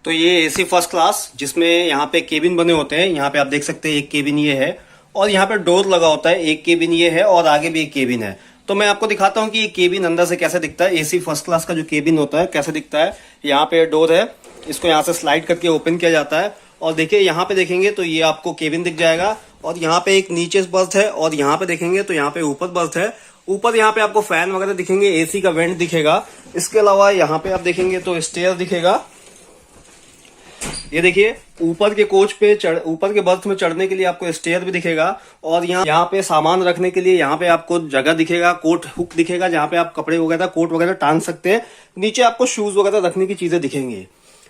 तो ये AC first class जिसमें यहाँ पे केबिन बने होते हैं। यहाँ पे आप देख सकते हैं एक केबिन ये है और यहाँ पे डोर लगा होता है। एक केबिन ये है और आगे भी एक केबिन है। तो मैं आपको दिखाता हूँ कि ये केबिन अंदर से कैसे दिखता है। एसी फर्स्ट क्लास का जो केबिन होता है कैसे दिखता है। यहाँ पे डोर है, इसको यहाँ से स्लाइड करके ओपन किया जाता है और देखिए यहाँ पे देखेंगे तो ये आपको केबिन दिख जाएगा और यहाँ पे एक नीचे बर्थ है और यहाँ पे देखेंगे तो यहाँ पे ऊपर बर्थ है। ऊपर यहाँ पे आपको फैन वगैरह दिखेंगे, एसी का वेंट दिखेगा। इसके अलावा यहाँ पे आप देखेंगे तो स्टेयर दिखेगा। ये देखिए ऊपर के कोच पे ऊपर के बर्थ में चढ़ने के लिए आपको स्टेयर भी दिखेगा और यहाँ पे सामान रखने के लिए यहाँ पे आपको जगह दिखेगा, कोट हुक दिखेगा जहाँ पे आप कपड़े वगैरह कोट वगैरह टांग सकते हैं। नीचे आपको शूज वगैरह रखने की चीजें दिखेंगी।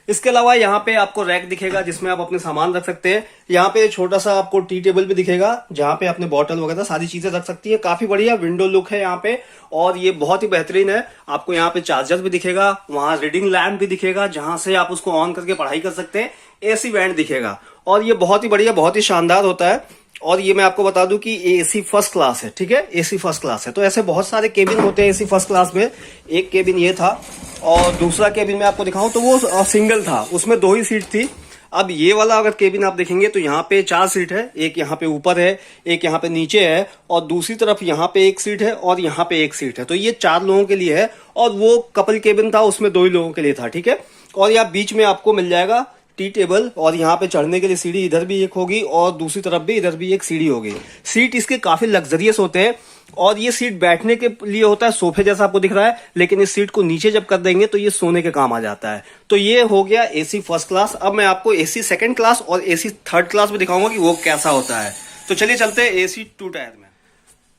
इसके अलावा यहाँ पे आपको रैक दिखेगा जिसमें आप अपने सामान रख सकते हैं। यहाँ पे छोटा सा आपको टी टेबल भी दिखेगा जहाँ पे अपने बॉटल वगैरह सारी चीजें रख सकती है। काफी बढ़िया विंडो लुक है यहाँ पे और ये बहुत ही बेहतरीन है। आपको यहाँ पे चार्जर भी दिखेगा, वहां रीडिंग लैम्प भी दिखेगा जहां से आप उसको ऑन करके पढ़ाई कर सकते हैं। एसी वेंट दिखेगा और ये बहुत ही बढ़िया, बहुत ही शानदार होता है। और ये मैं आपको बता दूं कि एसी फर्स्ट क्लास है, ठीक है, एसी फर्स्ट क्लास है। तो ऐसे बहुत सारे केबिन होते हैं एसी फर्स्ट क्लास में। एक केबिन ये था और दूसरा केबिन मैं आपको दिखाऊं तो वो सिंगल था, उसमें 2 ही सीट थी। अब ये वाला अगर केबिन आप देखेंगे तो यहाँ पे 4 सीट है। एक यहाँ पे ऊपर है, एक यहाँ पे नीचे है और दूसरी तरफ यहाँ पे 1 सीट है और यहाँ पे 1 सीट है। तो ये 4 लोगों के लिए है और वो कपल केबिन था, उसमें 2 ही लोगों के लिए था, ठीक है। और यहाँ बीच में आपको मिल जाएगा टी टेबल और यहाँ पे चढ़ने के लिए सीढ़ी इधर भी एक होगी और दूसरी तरफ भी इधर भी एक सीढ़ी होगी। सीट इसके काफी लग्जरियस होते हैं और ये सीट बैठने के लिए होता है, सोफे जैसा आपको दिख रहा है, लेकिन इस सीट को नीचे जब कर देंगे तो ये सोने के काम आ जाता है। तो ये हो गया एसी फर्स्ट क्लास। अब मैं आपको एसी सेकंड क्लास और एसी थर्ड क्लास में दिखाऊंगा कि वो कैसा होता है। तो चलिए चलते हैं एसी 2 टायर में।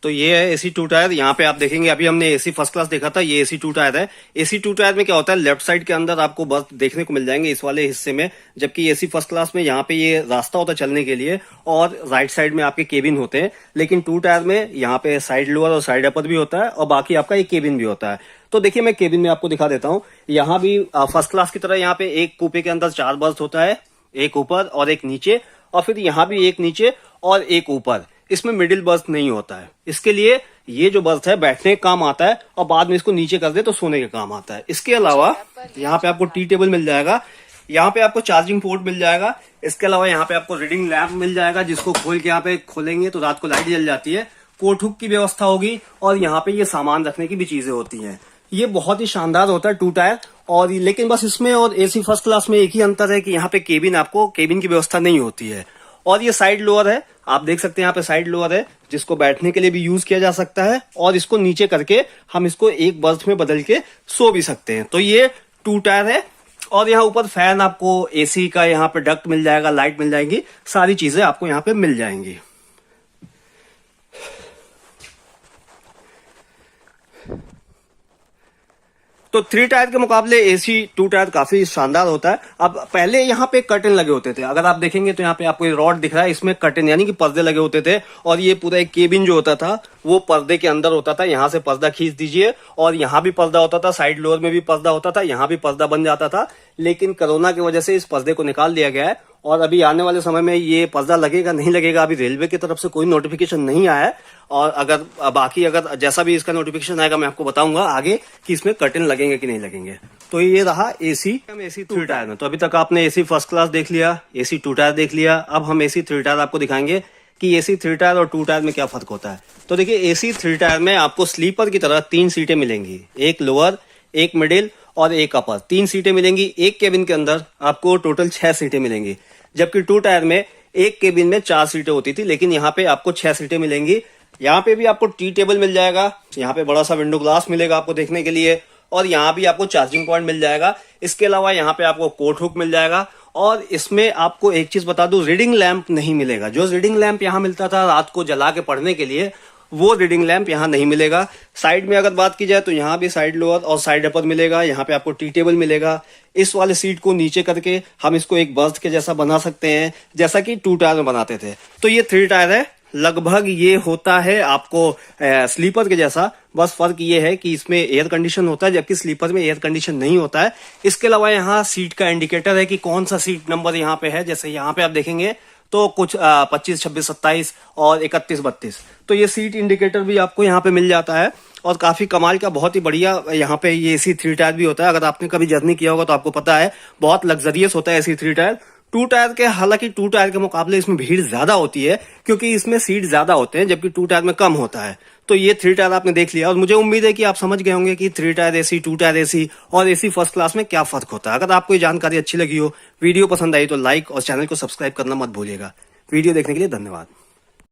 तो ये है एसी 2 टायर। यहाँ पे आप देखेंगे अभी हमने एसी फर्स्ट क्लास देखा था, ये एसी 2 टायर है। एसी 2 टायर में क्या होता है, लेफ्ट साइड के अंदर आपको बर्थ देखने को मिल जाएंगे इस वाले हिस्से में, जबकि एसी फर्स्ट क्लास में यहाँ पे ये रास्ता होता है चलने के लिए और राइट साइड में आपके केबिन होते हैं। लेकिन 2 टायर में यहाँ पे साइड लोअर और साइड अपर भी होता है और बाकी आपका एक केबिन भी होता है। तो देखिए मैं केबिन में आपको दिखा देता हूँ। यहाँ भी फर्स्ट क्लास की तरह यहाँ पे एक कूपे के अंदर 4 बर्थ होता है, एक ऊपर और एक नीचे, और फिर यहाँ भी एक नीचे और एक ऊपर। इसमें मिडिल बर्थ नहीं होता है। इसके लिए ये जो बर्थ है बैठने के काम आता है और बाद में इसको नीचे कर दे तो सोने के काम आता है। इसके अलावा यहाँ पे आपको टी टेबल मिल जाएगा, यहाँ पे आपको चार्जिंग पोर्ट मिल जाएगा। इसके अलावा यहाँ पे आपको रीडिंग लैम्प मिल जाएगा जिसको खोल के यहाँ पे खोलेंगे तो रात को लाइट जल जाती है। कोट हुक की व्यवस्था होगी और यहाँ पे ये सामान रखने की भी चीजें होती हैं। ये बहुत ही शानदार होता है 2 टायर। और लेकिन बस इसमें और एसी फर्स्ट क्लास में एक ही अंतर है कि यहाँ पे केबिन की व्यवस्था नहीं होती है। और ये साइड लोअर है, आप देख सकते हैं यहाँ पे साइड लोअर है जिसको बैठने के लिए भी यूज किया जा सकता है और इसको नीचे करके हम इसको एक बर्थ में बदल के सो भी सकते हैं। तो ये 2 टायर है और यहाँ ऊपर फैन, आपको एसी का यहाँ पे डक्ट मिल जाएगा, लाइट मिल जाएंगी, सारी चीजें आपको यहाँ पे मिल जाएंगी। तो 3 टायर के मुकाबले एसी 2 टायर काफी शानदार होता है। अब पहले यहाँ पे कर्टन लगे होते थे, अगर आप देखेंगे तो यहाँ पे आपको रॉड दिख रहा है, इसमें कर्टन यानी कि पर्दे लगे होते थे और ये पूरा एक केबिन जो होता था वो पर्दे के अंदर होता था। यहाँ से पर्दा खींच दीजिए और यहाँ भी पर्दा होता था, साइड लोअर में भी पर्दा होता था, यहाँ भी पर्दा बन जाता था। लेकिन कोरोना की वजह से इस पर्दे को निकाल दिया गया है और अभी आने वाले समय में ये पर्दा लगेगा नहीं लगेगा, अभी रेलवे की तरफ से कोई नोटिफिकेशन नहीं आया है। और अगर जैसा भी इसका नोटिफिकेशन आएगा मैं आपको बताऊंगा आगे कि इसमें कर्टन लगेंगे कि नहीं लगेंगे। तो ये रहा एसी 3 टायर में। तो अभी तक आपने एसी फर्स्ट क्लास देख लिया, एसी 2 टायर देख लिया। अब हम एसी 3 टायर आपको दिखाएंगे कि एसी 3 टायर और 2 टायर में क्या फर्क होता है। तो देखिए एसी 3 टायर में आपको स्लीपर की तरह 3 सीटें मिलेंगी, एक लोअर, एक मिडिल और एक अपर। 3 सीटें मिलेंगी। एक केबिन के अंदर आपको टोटल 6 सीटें मिलेंगी, जबकि 2 टायर में एक केबिन में 4 सीटें होती थी, लेकिन यहाँ पे आपको 6 सीटें मिलेंगी। यहाँ पे भी आपको टी टेबल मिल जाएगा, यहाँ पे बड़ा सा विंडो ग्लास मिलेगा आपको देखने के लिए और यहाँ भी आपको चार्जिंग पॉइंट मिल जाएगा। इसके अलावा यहाँ पे आपको कोट हुक मिल जाएगा और इसमें आपको एक चीज बता दूं, रीडिंग लैंप नहीं मिलेगा। जो रीडिंग लैंप यहाँ मिलता था रात को जला के पढ़ने के लिए, वो रीडिंग लैंप यहाँ नहीं मिलेगा। साइड में अगर बात की जाए तो यहाँ भी साइड लोअर और साइड अपर मिलेगा। यहाँ पे आपको टी टेबल मिलेगा। इस वाले सीट को नीचे करके हम इसको एक बर्थ के जैसा बना सकते हैं, जैसा कि 2 टायर में बनाते थे। तो ये 3 टायर है, लगभग ये होता है आपको स्लीपर के जैसा। बस फर्क ये है कि इसमें एयर कंडीशन होता है जबकि स्लीपर में एयर कंडीशन नहीं होता है। इसके अलावा यहाँ सीट का इंडिकेटर है कि कौन सा सीट नंबर यहाँ पे है। जैसे यहाँ पे आप देखेंगे तो कुछ 25, 26, 27 और 31, 32। तो ये सीट इंडिकेटर भी आपको यहाँ पे मिल जाता है। और काफी कमाल का, बहुत ही बढ़िया यहाँ पे ये एसी 3 टायर भी होता है। अगर आपने कभी जर्नी किया होगा तो आपको पता है, बहुत लग्जरियस होता है एसी 3 टायर। 2 टायर के, हालांकि 2 टायर के मुकाबले इसमें भीड़ ज्यादा होती है क्योंकि इसमें सीट ज्यादा होते हैं, जबकि 2 टायर में कम होता है। तो ये 3 टायर आपने देख लिया और मुझे उम्मीद है कि आप समझ गए होंगे कि 3 टायर एसी, 2 टायर एसी और एसी फर्स्ट क्लास में क्या फर्क होता है। अगर आपको ये जानकारी अच्छी लगी हो, वीडियो पसंद आई तो लाइक और चैनल को सब्सक्राइब करना मत भूलिएगा। वीडियो देखने के लिए धन्यवाद।